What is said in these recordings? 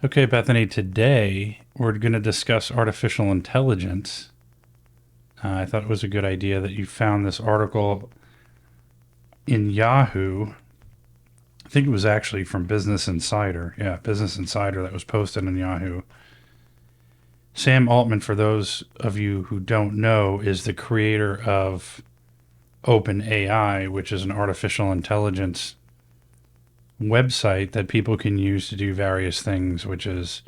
Okay, Bethany, today we're going to discuss artificial intelligence. I thought it was a good idea that you found this article in Yahoo. I think it was actually from Business Insider. Yeah, Business Insider that was posted in Yahoo. Sam Altman, for those of you who don't know, is the creator of OpenAI, which is an artificial intelligence website that people can use to do various things, which is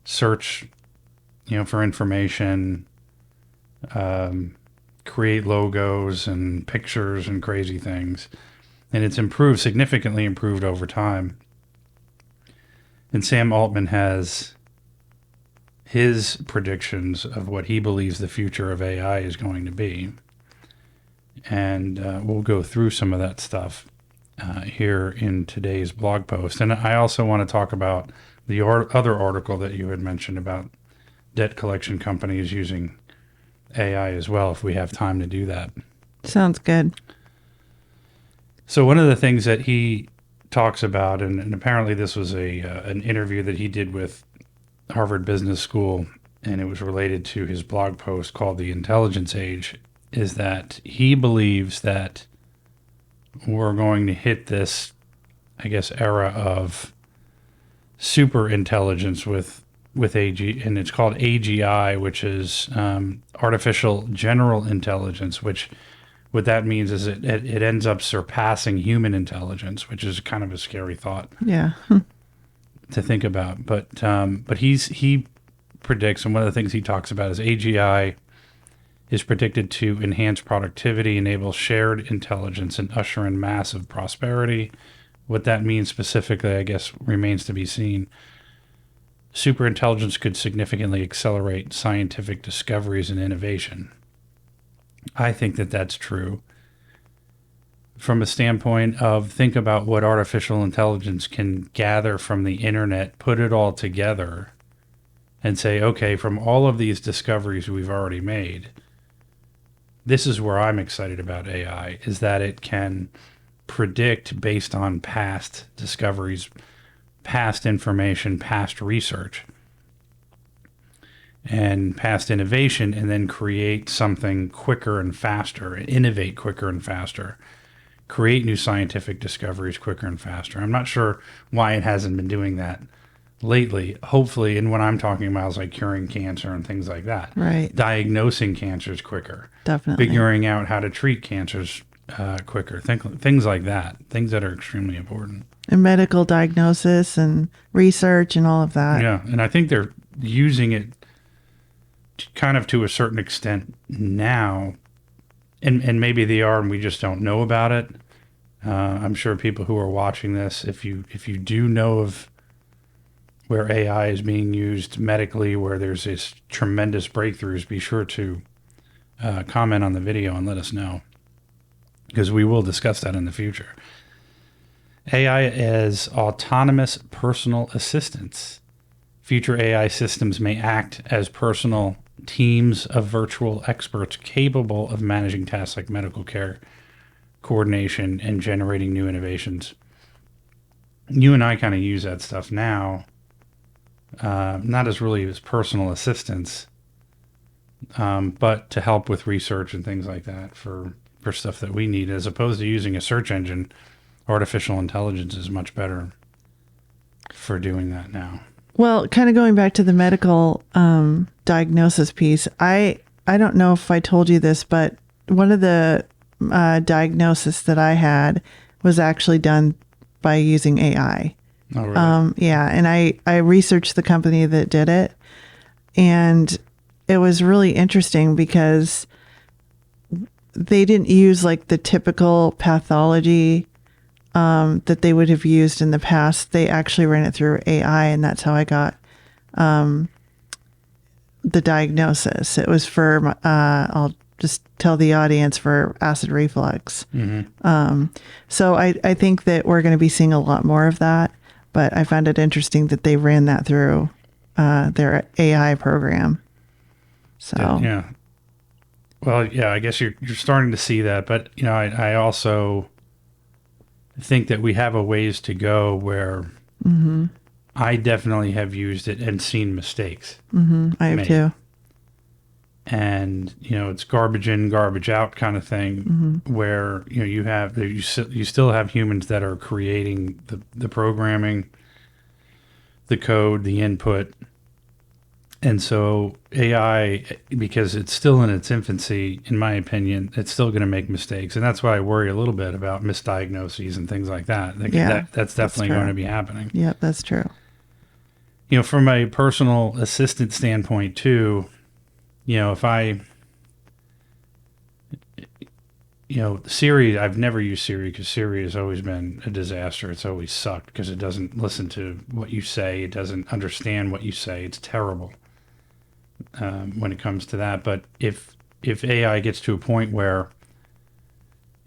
search, for information, create logos and pictures and crazy things. And it's significantly improved over time. And Sam Altman has his predictions of what he believes the future of AI is going to be. And we'll go through some of that stuff here in today's blog post. And I also want to talk about the other article that you had mentioned about debt collection companies using AI as well, if we have time to do that. Sounds good. So one of the things that he talks about, and apparently this was an interview that he did with Harvard Business School, and it was related to his blog post called The Intelligence Age, is that he believes that we're going to hit this, era of super intelligence with AG, and it's called AGI, which is artificial general intelligence, which what that means is it ends up surpassing human intelligence, which is kind of a scary thought. Yeah. To think about. But he predicts, and one of the things he talks about is AGI is predicted to enhance productivity, enable shared intelligence, and usher in massive prosperity. What that means specifically, I guess, remains to be seen. Superintelligence could significantly accelerate scientific discoveries and innovation. I think that that's true. From a standpoint of think about what artificial intelligence can gather from the internet, put it all together, and say, okay, from all of these discoveries we've already made, this is where I'm excited about AI, is that it can predict based on past discoveries, past information, past research, and past innovation, and then create something quicker and faster, innovate quicker and faster, create new scientific discoveries quicker and faster. I'm not sure why it hasn't been doing that lately. Hopefully, and what I'm talking about is like curing cancer and things like that. Right. Diagnosing cancers quicker. Definitely. Figuring out how to treat cancers quicker. Things like that. Things that are extremely important. And medical diagnosis and research and all of that. Yeah, and I think they're using it kind of to a certain extent now, and maybe they are, and we just don't know about it. I'm sure people who are watching this, if you do know of where AI is being used medically, where there's this tremendous breakthroughs, be sure to comment on the video and let us know, because we will discuss that in the future. AI as autonomous personal assistants. Future AI systems may act as personal teams of virtual experts capable of managing tasks like medical care, coordination, and generating new innovations. You and I kind of use that stuff now, not as really as personal assistants, but to help with research and things like that for stuff that we need, as opposed to using a search engine. Artificial intelligence is much better for doing that now. Well, kind of going back to the medical diagnosis piece, I don't know if I told you this, but one of the diagnoses that I had was actually done by using AI. Oh, really? Yeah, and I researched the company that did it, and it was really interesting because they didn't use like the typical pathology that they would have used in the past. They actually ran it through AI, and that's how I got the diagnosis. It was for, I'll just tell the audience, for acid reflux. Mm-hmm. So I think that we're going to be seeing a lot more of that, but I found it interesting that they ran that through their AI program. So yeah. Well, yeah, I guess you're starting to see that, but I also think that we have a ways to go where I definitely have used it and seen mistakes I have made. too. And it's garbage in, garbage out kind of thing, where you still have humans that are creating the programming, the code, the input. And so AI, because it's still in its infancy, in my opinion, it's still going to make mistakes, and that's why I worry a little bit about misdiagnoses and things like that. Yeah, That's that's definitely true. going to be happening. Yep, that's true. From a personal assistant standpoint too, if I Siri, I've never used Siri because Siri has always been a disaster. It's always sucked because it doesn't listen to what you say. It doesn't understand what you say. It's terrible when it comes to that. But if AI gets to a point where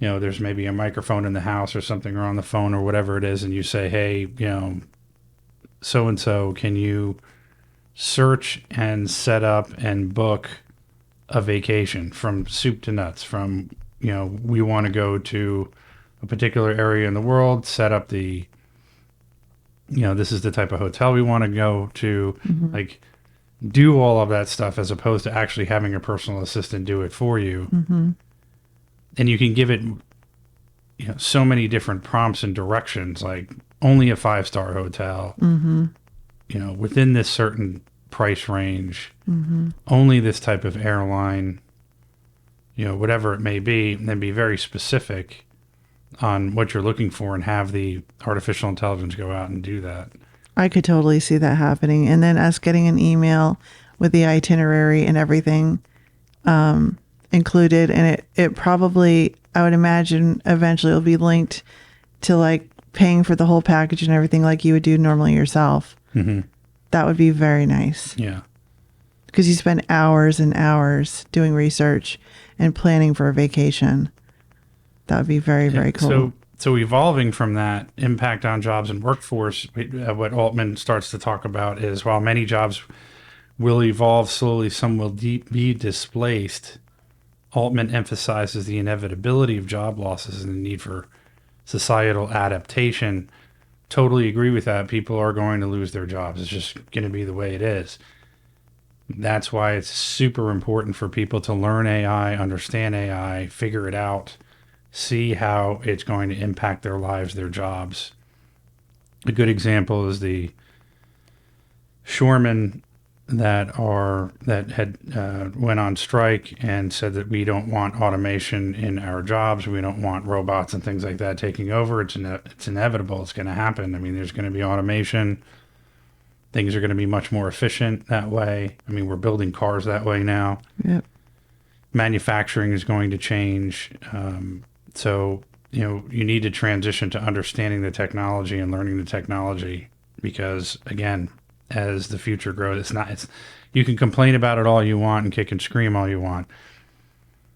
there's maybe a microphone in the house or something, or on the phone or whatever it is, and you say, hey, so and so, can you search and set up and book a vacation from soup to nuts, from we want to go to a particular area in the world, set up this is the type of hotel we want to go to, like do all of that stuff, as opposed to actually having a personal assistant do it for you. And you can give it so many different prompts and directions, like only a 5-star hotel, within this certain price range, only this type of airline, whatever it may be, and then be very specific on what you're looking for, and have the artificial intelligence go out and do that. I could totally see that happening. And then us getting an email with the itinerary and everything included. And it probably, I would imagine, eventually it'll be linked to like paying for the whole package and everything like you would do normally yourself. That would be very nice. Yeah. Because you spend hours and hours doing research and planning for a vacation. That would be very, very cool. So evolving from that impact on jobs and workforce, what Altman starts to talk about is, while many jobs will evolve slowly, some will be displaced. Altman emphasizes the inevitability of job losses and the need for societal adaptation. Totally agree with that. People are going to lose their jobs. It's just going to be the way it is. That's why it's super important for people to learn AI, understand AI, figure it out, see how it's going to impact their lives, their jobs. A good example is the shoremen that had went on strike and said that we don't want automation in our jobs. We don't want robots and things like that taking over. It's inevitable. It's going to happen. I mean, there's going to be automation. Things are going to be much more efficient that way. I mean, we're building cars that way now. Yep. Manufacturing is going to change. So, you need to transition to understanding the technology and learning the technology, because again, as the future grows, you can complain about it all you want and kick and scream all you want.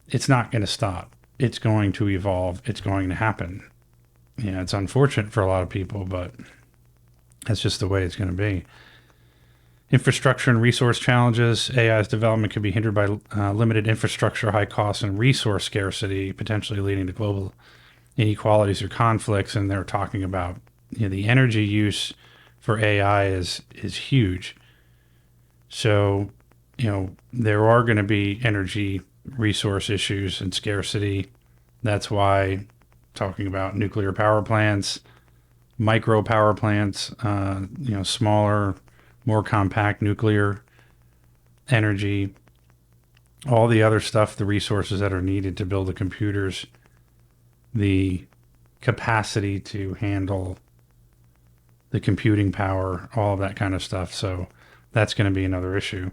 It's not going to stop. It's going to evolve. It's going to happen. It's unfortunate for a lot of people, but that's just the way it's going to be. Infrastructure and resource challenges. AI's development could be hindered by limited infrastructure, high costs, and resource scarcity, potentially leading to global inequalities or conflicts. And they're talking about the energy use for AI is huge. So there are going to be energy resource issues and scarcity. That's why talking about nuclear power plants, micro power plants, smaller, more compact nuclear energy, all the other stuff, the resources that are needed to build the computers, the capacity to handle the computing power, all of that kind of stuff. So that's going to be another issue.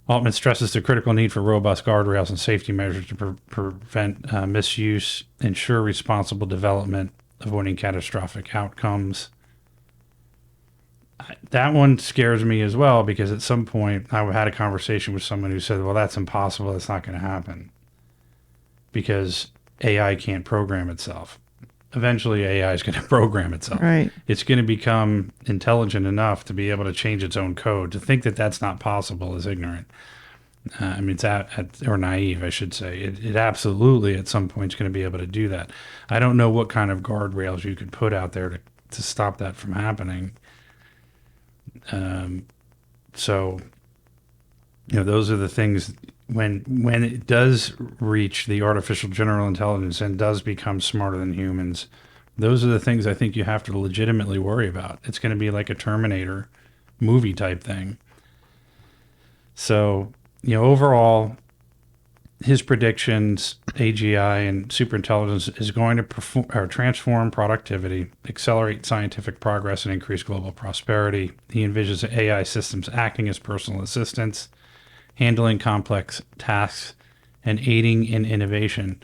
Altman stresses the critical need for robust guardrails and safety measures to prevent misuse, ensure responsible development, avoiding catastrophic outcomes. That one scares me as well, because at some point I had a conversation with someone who said, well, that's impossible. That's not going to happen because AI can't program itself. Eventually AI is going to program itself. Right. It's going to become intelligent enough to be able to change its own code. To think that that's not possible is ignorant. I mean, or naive, I should say. It absolutely at some point is going to be able to do that. I don't know what kind of guardrails you could put out there to stop that from happening. So, those are the things when it does reach the artificial general intelligence and does become smarter than humans, those are the things I think you have to legitimately worry about. It's going to be like a Terminator movie type thing. So, overall, his predictions, AGI and superintelligence is going to transform productivity, accelerate scientific progress, and increase global prosperity. He envisions AI systems acting as personal assistants, handling complex tasks, and aiding in innovation.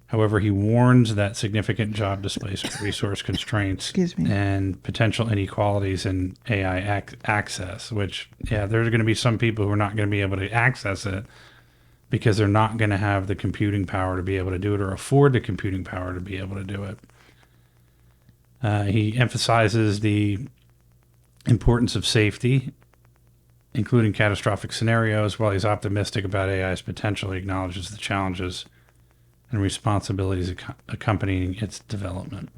However, he warns that significant job displacement, resource constraints, and potential inequalities in AI access, which, there's going to be some people who are not going to be able to access it because they're not going to have the computing power to be able to do it or afford the computing power to be able to do it. He emphasizes the importance of safety, including catastrophic scenarios. While he's optimistic about AI's potential, he acknowledges the challenges and responsibilities accompanying its development.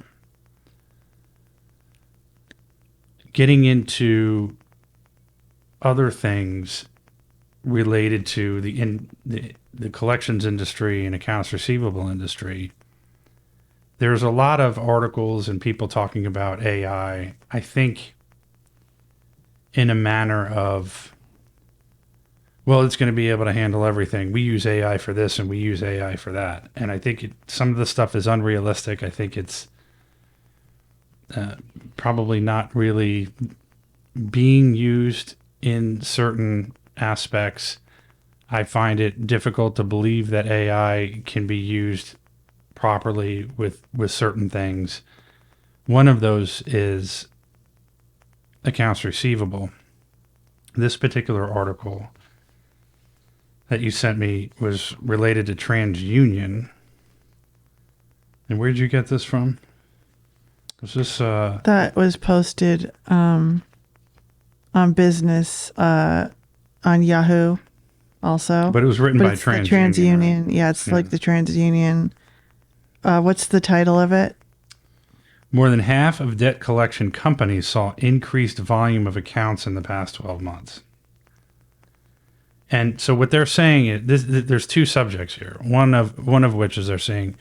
Getting into other things related to the collections industry and accounts receivable industry, there's a lot of articles and people talking about AI, I think, in a manner of, well, it's going to be able to handle everything. We use AI for this and we use AI for that. And I think some of the stuff is unrealistic. I think it's probably not really being used in certain aspects. I find it difficult to believe that AI can be used properly with certain things. One of those is accounts receivable. This particular article that you sent me was related to TransUnion. And where did you get this from? Was this that was posted on business on Yahoo also. But it was written by TransUnion. TransUnion. Right? Yeah, it's like the TransUnion. What's the title of it? More than half of debt collection companies saw increased volume of accounts in the past 12 months. And so what they're saying is there's two subjects here. One of which is they're saying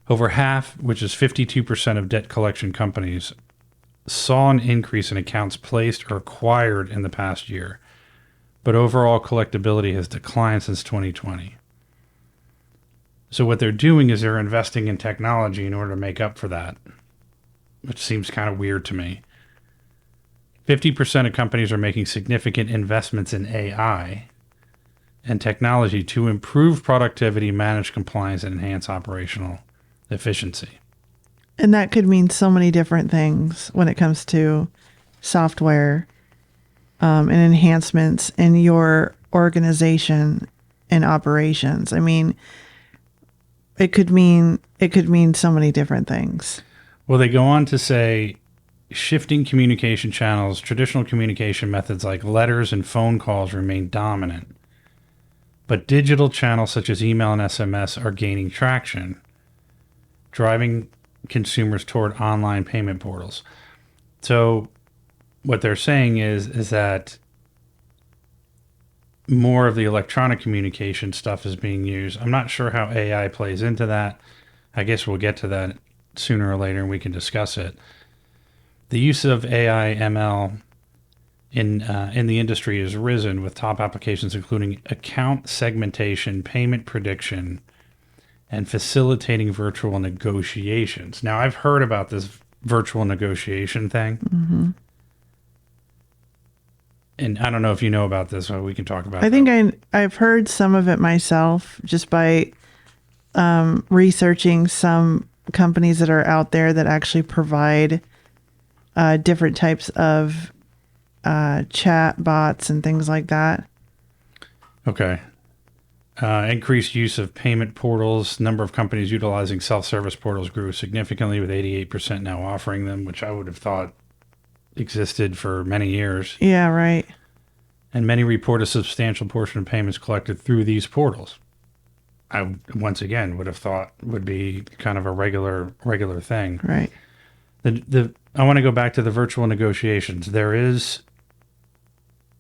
over half, which is 52% of debt collection companies, saw an increase in accounts placed or acquired in the past year. But overall collectability has declined since 2020. So what they're doing is they're investing in technology in order to make up for that, which seems kind of weird to me. 50% of companies are making significant investments in AI and technology to improve productivity, manage compliance, and enhance operational efficiency. And that could mean so many different things when it comes to software and enhancements in your organization and operations. I mean, it could mean so many different things. Well, they go on to say shifting communication channels, traditional communication methods like letters and phone calls remain dominant. But digital channels such as email and SMS are gaining traction, driving consumers toward online payment portals. So what they're saying is that more of the electronic communication stuff is being used. I'm not sure how AI plays into that. I guess we'll get to that sooner or later and we can discuss it. The use of AI ML in the industry has risen, with top applications including account segmentation, payment prediction, and facilitating virtual negotiations. Now, I've heard about this virtual negotiation thing. Mm-hmm. And I don't know if you know about this, so we can talk about it. I think I've heard some of it myself just by researching some companies that are out there that actually provide different types of chat bots and things like that. Okay. Increased use of payment portals. Number of companies utilizing self-service portals grew significantly, with 88% now offering them, which I would have thought existed for many years. Yeah, right. And many report a substantial portion of payments collected through these portals. I, once again, would have thought would be kind of a regular thing. Right. The I want to go back to the virtual negotiations. There is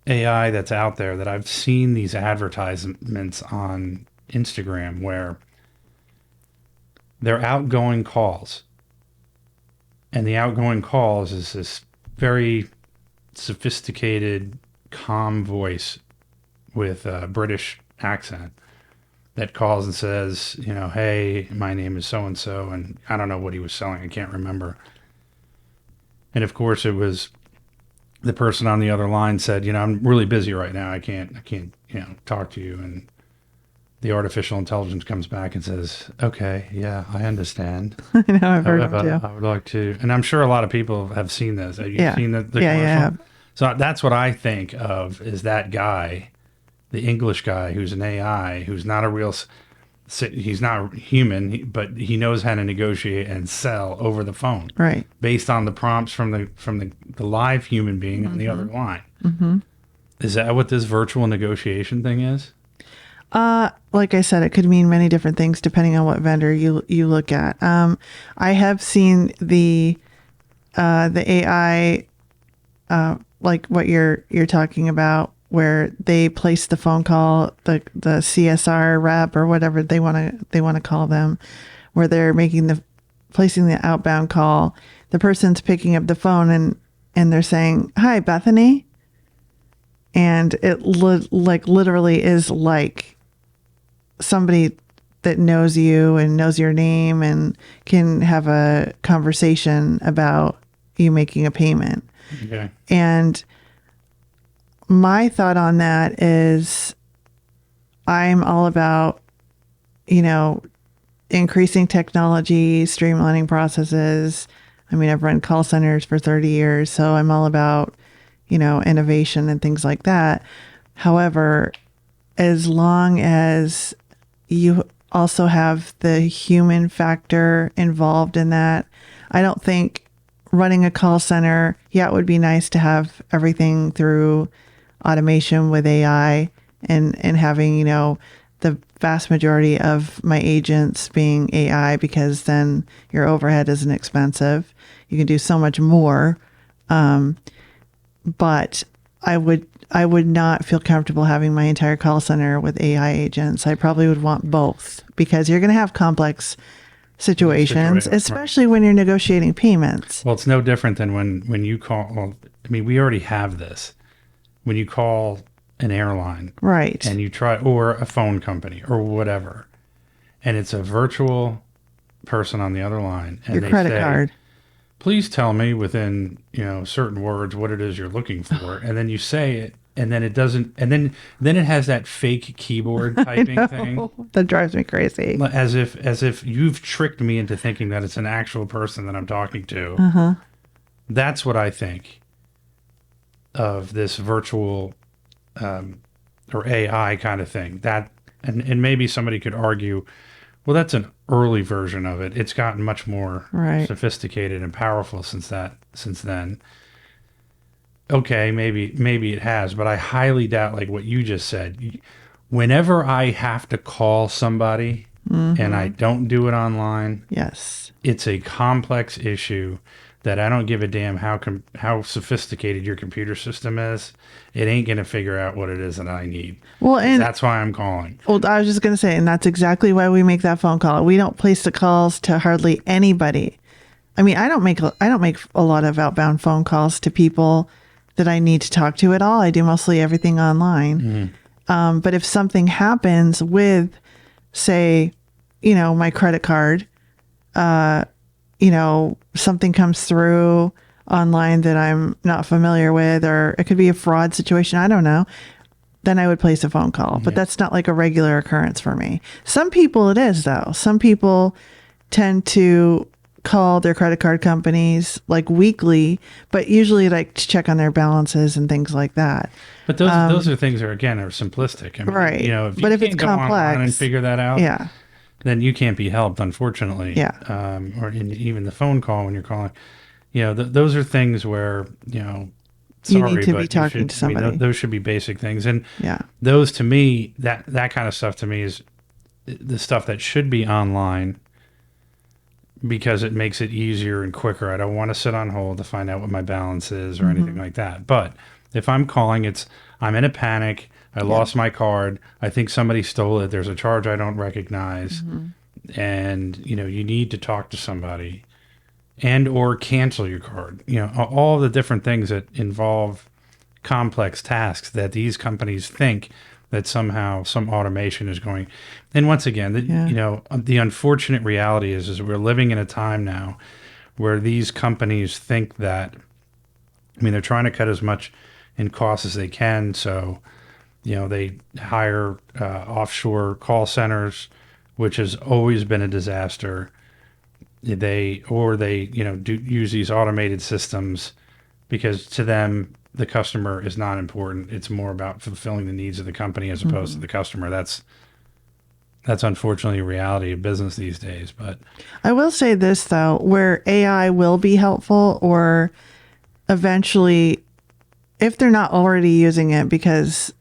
AI that's out there that I've seen these advertisements on Instagram where they're outgoing calls. And the outgoing calls is this very sophisticated, calm voice with a British accent that calls and says, hey, my name is so and so, and I don't know what he was selling. I can't remember. And of course, it was the person on the other line said, I'm really busy right now. I can't, talk to you. And the artificial intelligence comes back and says, okay, yeah, I understand. I know, I've heard them too. I would like to, and I'm sure a lot of people have seen this. Have you seen the commercial? Yeah. So that's what I think of is that guy, the English guy who's an AI, who's not a real, he's not human, but he knows how to negotiate and sell over the phone, right? Based on the prompts from the live human being on the other line. Mm-hmm. Is that what this virtual negotiation thing is? Like I said, it could mean many different things depending on what vendor you look at. I have seen the AI, like what you're talking about, where they place the phone call, the CSR rep or whatever they want to call them, where they're placing the outbound call. The person's picking up the phone and they're saying, "Hi, Bethany," and it literally is like somebody that knows you and knows your name and can have a conversation about you making a payment. Okay. And my thought on that is I'm all about, increasing technology, streamlining processes. I mean, I've run call centers for 30 years, so I'm all about, innovation and things like that. However, as long as you also have the human factor involved in that, I don't think running a call center, it would be nice to have everything through automation with AI and having, the vast majority of my agents being AI, because then your overhead isn't expensive. You can do so much more. But I would not feel comfortable having my entire call center with AI agents. I probably would want both, because you're going to have complex situations, especially when you're negotiating payments. Well, it's no different than when you call. Well, I mean, we already have this. When you call an airline, right, and you try, or a phone company or whatever, and it's a virtual person on the other line, and your credit card. Please tell me within certain words what it is you're looking for, and then you say it, and then it doesn't, and then it has that fake keyboard typing thing that drives me crazy. As if you've tricked me into thinking that it's an actual person that I'm talking to. Uh-huh. That's what I think of this virtual or AI kind of thing. That and maybe somebody could argue, well, that's an early version of it. It's gotten much more sophisticated and powerful since then. Okay, maybe it has, but I highly doubt, like what you just said. Whenever I have to call somebody and I don't do it online, yes, it's a complex issue that I don't give a damn how sophisticated your computer system is. It ain't going to figure out what it is that I need. Well, and that's why I'm calling. Well, I was just going to say, and that's exactly why we make that phone call. We don't place the calls to hardly anybody. I mean, I don't make a lot of outbound phone calls to people that I need to talk to at all. I do mostly everything online. Mm-hmm. But if something happens with, say, my credit card, something comes through online that I'm not familiar with, or it could be a fraud situation, I don't know, then I would place a phone call. But that's not like a regular occurrence for me. Some people it is, though. Some people tend to call their credit card companies like weekly, but usually like to check on their balances and things like that. But those are things that are simplistic. I mean, right. If you but if can't it's go complex online and figure that out, then you can't be helped, unfortunately. Yeah. Or even the phone call when you're calling, those are things where, you need to be talking to somebody. I mean, those should be basic things. And yeah, those to me, that kind of stuff to me is the stuff that should be online, because it makes it easier and quicker. I don't want to sit on hold to find out what my balance is or anything like that. But if I'm calling, I'm in a panic. I lost my card. I think somebody stole it. There's a charge I don't recognize. And, you need to talk to somebody and or cancel your card. All the different things that involve complex tasks that these companies think that somehow some automation is going. And once again, the unfortunate reality is we're living in a time now where these companies think that, they're trying to cut as much in costs as they can. So, they hire offshore call centers, which has always been a disaster. They do use these automated systems because to them, the customer is not important. It's more about fulfilling the needs of the company as opposed to the customer. That's unfortunately a reality of business these days. But I will say this though, where AI will be helpful, or eventually, if they're not already using it, because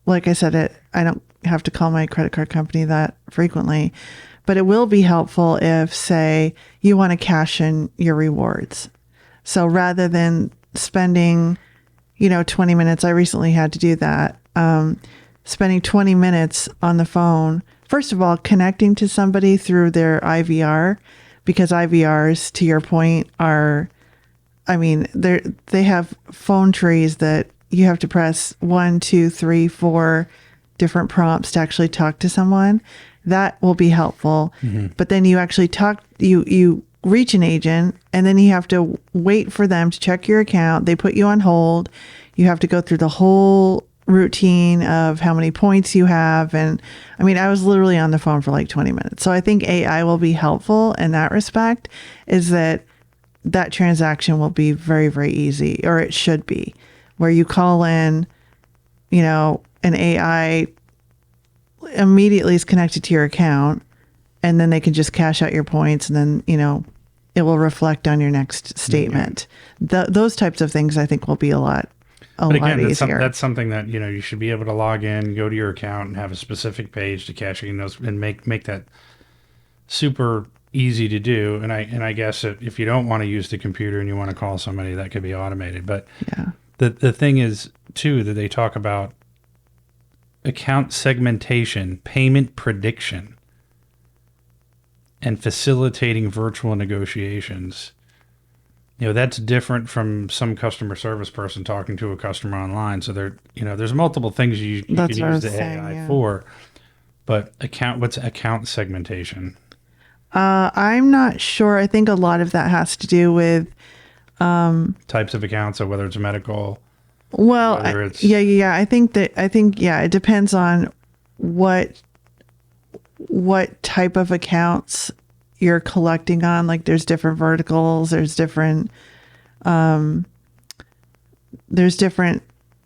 like I said, I don't have to call my credit card company that frequently, but it will be helpful if, say, you want to cash in your rewards. So rather than spending, 20 minutes, I recently had to do that, spending 20 minutes on the phone, first of all, connecting to somebody through their IVR, because IVRs, to your point, they have phone trees that you have to press 1, 2, 3, 4 different prompts to actually talk to someone. That will be helpful. But then you actually you reach an agent, and then you have to wait for them to check your account. They put you on hold. You have to go through the whole routine of how many points you have. And I was literally on the phone for like 20 minutes. So I think AI will be helpful in that respect, is that transaction will be very, very easy, or it should be, where you call in, an AI immediately is connected to your account, and then they can just cash out your points, and then, it will reflect on your next statement. Those types of things I think will be a lot easier. That's something that, you should be able to log in, go to your account, and have a specific page to cash in those, and make that super easy to do. And I guess if you don't want to use the computer and you want to call somebody, that could be automated. But the thing is too, that they talk about account segmentation, payment prediction, and facilitating virtual negotiations. That's different from some customer service person talking to a customer online. So there's multiple things you can use the AI for. But what's account segmentation? I'm not sure. I think a lot of that has to do with types of accounts, so whether it's medical. Well, I think it depends on what type of accounts you're collecting on. Like there's different verticals, there's different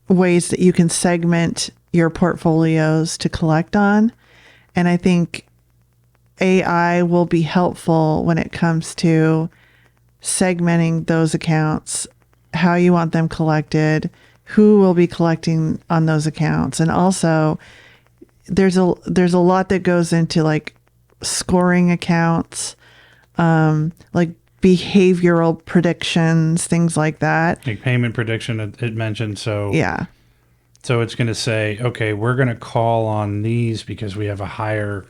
ways that you can segment your portfolios to collect on. And I think AI will be helpful when it comes to segmenting those accounts, how you want them collected, who will be collecting on those accounts. And also there's a lot that goes into like scoring accounts, like behavioral predictions, things like that. Like payment prediction, it mentioned. So yeah. So it's going to say, okay, we're going to call on these because we have a higher,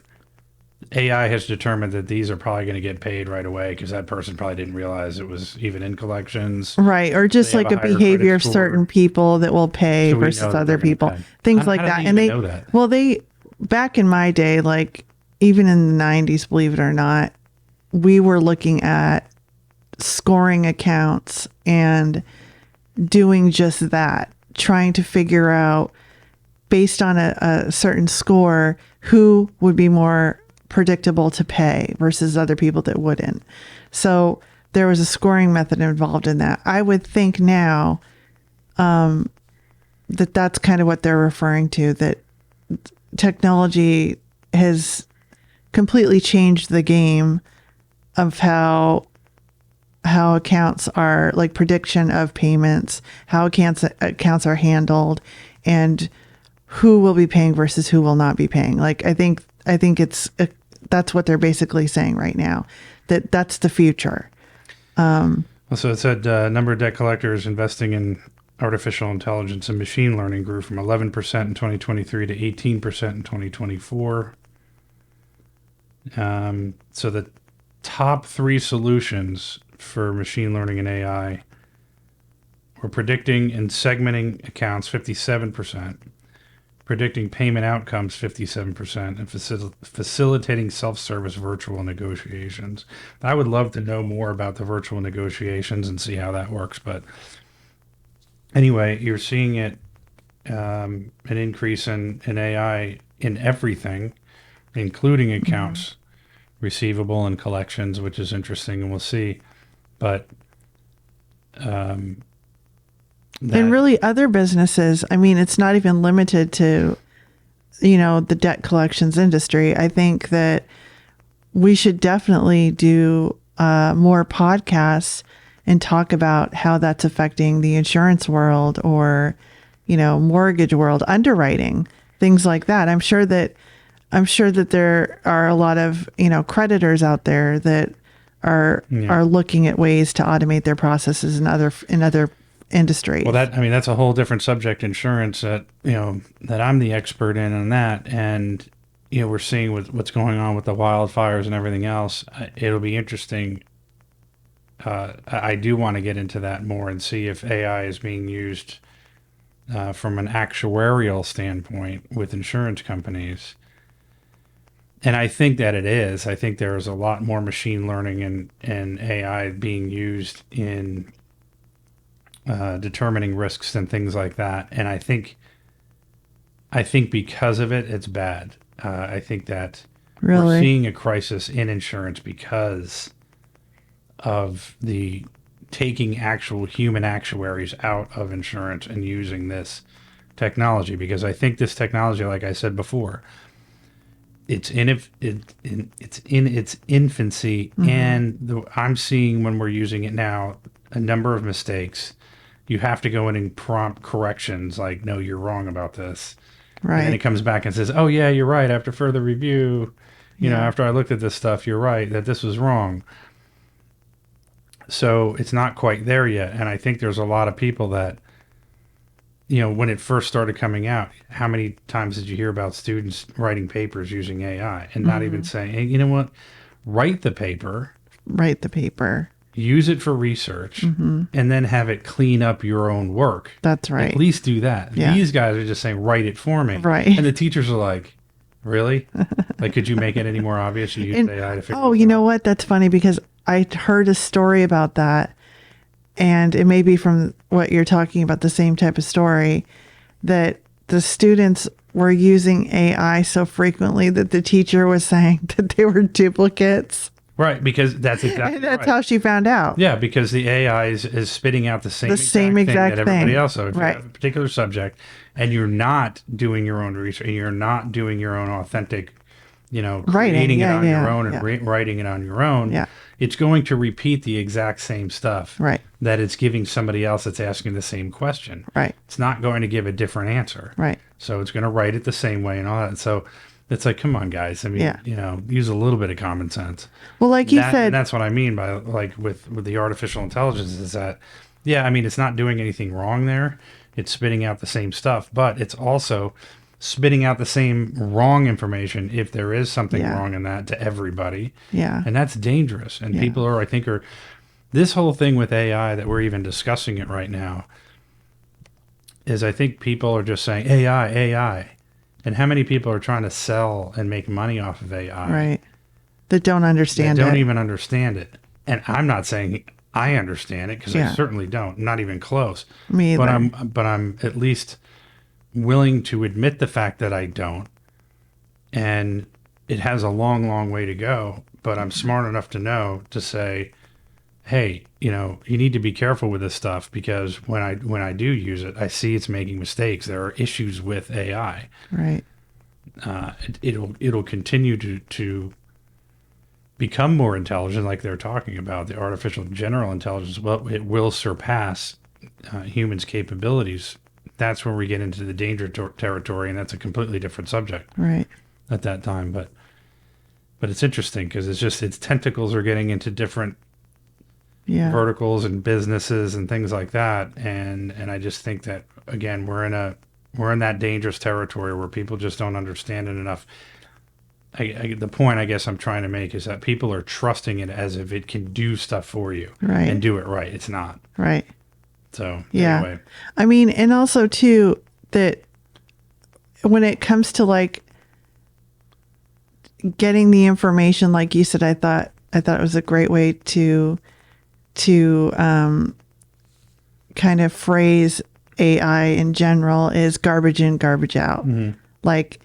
AI has determined that these are probably going to get paid right away because that person probably didn't realize it was even in collections. Right. Or just like a behavior of certain people that will pay versus other people. Things like that. And know that? Back in my day, like even in the 90s, believe it or not, we were looking at scoring accounts and doing just that, trying to figure out based on a certain score, who would be more predictable to pay versus other people that wouldn't. So there was a scoring method involved in that. I would think now that's kind of what they're referring to, that technology has completely changed the game of how accounts are, like prediction of payments, how accounts are handled, and who will be paying versus who will not be paying. Like I think that's what they're basically saying right now. that's the future. Well, so it said number of debt collectors investing in artificial intelligence and machine learning grew from 11% in 2023 to 18% in 2024. So the top three solutions for machine learning and AI were predicting and segmenting accounts, 57%, predicting payment outcomes, 57%, and facilitating self-service virtual negotiations. I would love to know more about the virtual negotiations and see how that works. But anyway, you're seeing it, an increase in AI in everything, including accounts receivable and collections, which is interesting, and we'll see. But And really other businesses, I mean, it's not even limited to, the debt collections industry. I think that we should definitely do more podcasts and talk about how that's affecting the insurance world or, mortgage world, underwriting, things like that. I'm sure that there are a lot of, creditors out there that are looking at ways to automate their processes in other industries. Well, that's a whole different subject, insurance, that I'm the expert in on that. And, we're seeing what's going on with the wildfires and everything else. It'll be interesting. I do want to get into that more and see if AI is being used from an actuarial standpoint with insurance companies. And I think that it is. I think there is a lot more machine learning and AI being used in determining risks and things like that. And I think because of it, it's bad. I think that we're seeing a crisis in insurance because of the taking actual human actuaries out of insurance and using this technology. Because I think this technology, like I said before, it's in its infancy, and I'm seeing when we're using it now a number of mistakes. You have to go in and prompt corrections, like, no, you're wrong about this. Right. And then it comes back and says, oh, yeah, you're right. After further review, after I looked at this stuff, you're right that this was wrong. So it's not quite there yet. And I think there's a lot of people that, when it first started coming out, how many times did you hear about students writing papers using AI and not even saying, hey, you know what? Write the paper. Use it for research, and then have it clean up your own work. That's right. At least do that. Yeah. These guys are just saying, write it for me. Right. And the teachers are like, really? Like, could you make it any more obvious? You use AI to figure it out. Oh, you know what? That's funny because I heard a story about that, and it may be from what you're talking about, the same type of story, that the students were using AI so frequently that the teacher was saying that they were duplicates. Right, because that's exactly and that's how she found out. Yeah, because the AI is spitting out the same exact thing that everybody else. So if you have a particular subject and you're not doing your own research, and you're not doing your own authentic, creating it on your own and writing it on your own, it's going to repeat the exact same stuff that it's giving somebody else that's asking the same question. Right. It's not going to give a different answer. Right. So it's going to write it the same way and all that. So it's like, come on, guys. I mean, use a little bit of common sense. Well, like you said, and that's what I mean by, like, with the artificial intelligence, is that, it's not doing anything wrong there. It's spitting out the same stuff, but it's also spitting out the same wrong information if there is something wrong in that, to everybody. Yeah. And that's dangerous. And people are this whole thing with AI that we're even discussing it right now is, I think people are just saying AI. And how many people are trying to sell and make money off of AI? Right. That don't understand it. Don't even understand it. And I'm not saying I understand it, because I certainly don't. Not even close. Me either. But I'm at least willing to admit the fact that I don't. And it has a long, long way to go. But I'm smart enough to know to say, hey, you need to be careful with this stuff, because when I do use it, I see it's making mistakes. There are issues with AI. Right. It'll continue to become more intelligent, like they're talking about, the artificial general intelligence. Well, it will surpass humans' capabilities. That's where we get into the danger territory, and that's a completely different subject. Right. At that time, but But it's interesting because its tentacles are getting into different Yeah. verticals and businesses and things like that. And I just think that again, we're in that dangerous territory where people just don't understand it enough. The point I guess I'm trying to make is that people are trusting it as if it can do stuff for you Right. and do it right. It's not. Right. So Yeah. anyway, I mean, and also too, that when it comes to like getting the information, like you said, I thought it was a great way to kind of phrase AI in general is garbage in, garbage out. Like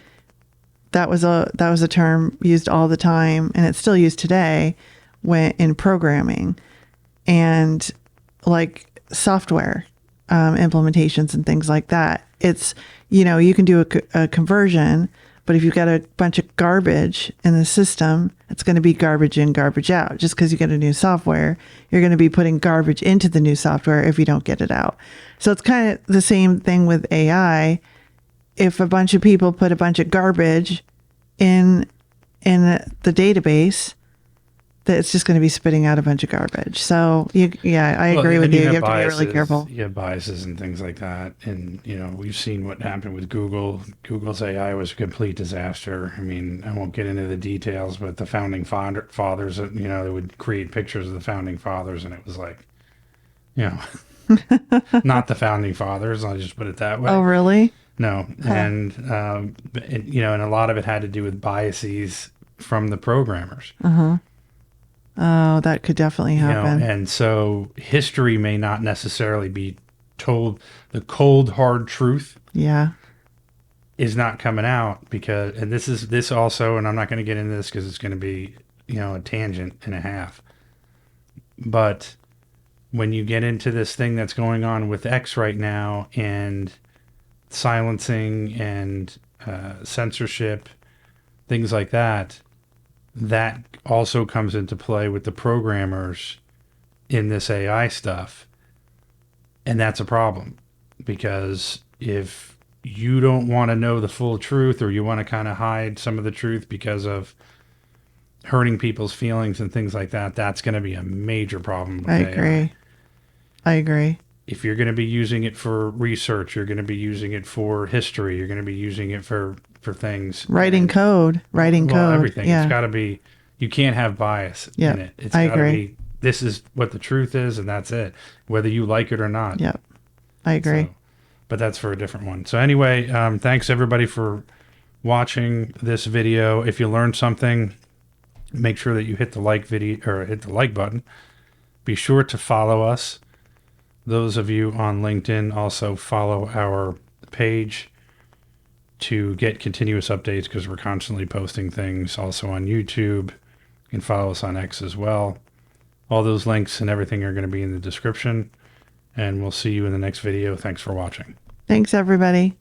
that was a term used all the time, and it's still used today when in programming and like software implementations and things like that. It's, you can do a conversion, but if you've got a bunch of garbage in the system, it's going to be garbage in, garbage out. Just because you get a new software, you're going to be putting garbage into the new software if you don't get it out. So it's kind of the same thing with AI. If a bunch of people put a bunch of garbage in the database, that it's just going to be spitting out a bunch of garbage. So I agree with you. You have to be really careful. You have biases and things like that. And, we've seen what happened with Google. Google's AI was a complete disaster. I mean, I won't get into the details, but the founding fathers, they would create pictures of the founding fathers, and it was like, not the founding fathers. I'll just put it that way. Oh, really? No. Huh. And, and a lot of it had to do with biases from the programmers. Uh-huh. Oh, that could definitely happen. And so history may not necessarily be told. The cold, hard truth is not coming out because, and this also, and I'm not going to get into this because it's going to be, a tangent and a half. But when you get into this thing that's going on with X right now and silencing and censorship, things like that, that also comes into play with the programmers in this AI stuff. And that's a problem because if you don't want to know the full truth or you want to kind of hide some of the truth because of hurting people's feelings and things like that, that's going to be a major problem with AI. I agree. If you're going to be using it for research, you're going to be using it for history, you're going to be using it for things. Writing code. Everything. Yeah. It's got to be, you can't have bias in it. It's I got to agree. be, this is what the truth is, and that's it, whether you like it or not. Yep. I agree. So, but that's for a different one. So anyway, thanks everybody for watching this video. If you learned something, make sure that you hit the like button. Be sure to follow us. Those of you on LinkedIn, also follow our page to get continuous updates because we're constantly posting things. Also on YouTube, you can follow us on X as well. All those links and everything are going to be in the description, and we'll see you in the next video. Thanks for watching. Thanks, everybody.